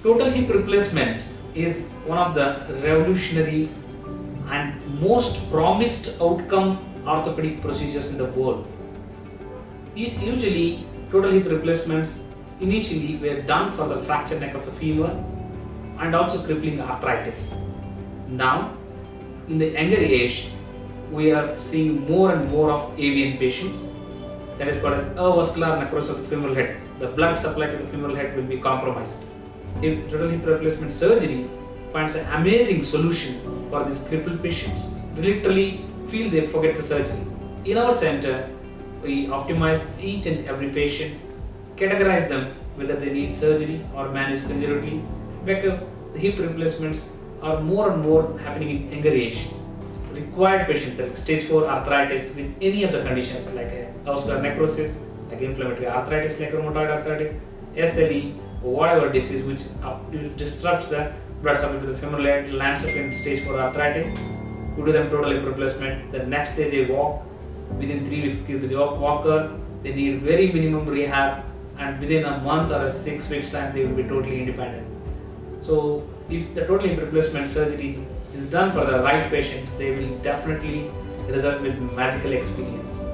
Total hip replacement is one of the revolutionary and most promised outcome orthopedic procedures in the world. Usually, total hip replacements initially were done for the fractured neck of the femur and also crippling arthritis. Now, in the younger age, we are seeing more and more of AVN patients, that is called as avascular necrosis of the femoral head. The blood supply to the femoral head will be compromised. Total hip replacement surgery finds an amazing solution for these crippled patients. They literally feel they forget the surgery. In our center, we optimize each and every patient, categorize them whether they need surgery or manage conservatively, because the hip replacements are more and more happening in younger age. Required patients like stage 4 arthritis with any of the conditions like avascular necrosis, like inflammatory arthritis, like rheumatoid arthritis, SLE, or whatever disease which disrupts the blood supply to the femoral head, lands up in stage 4 arthritis. We do them total hip replacement. The next day they walk. Within 3 weeks, give the walker. They need very minimum rehab, and within a month or a 6 weeks time, they will be totally independent. So, if the total hip replacement surgery is done for the right patient, they will definitely result with magical experience.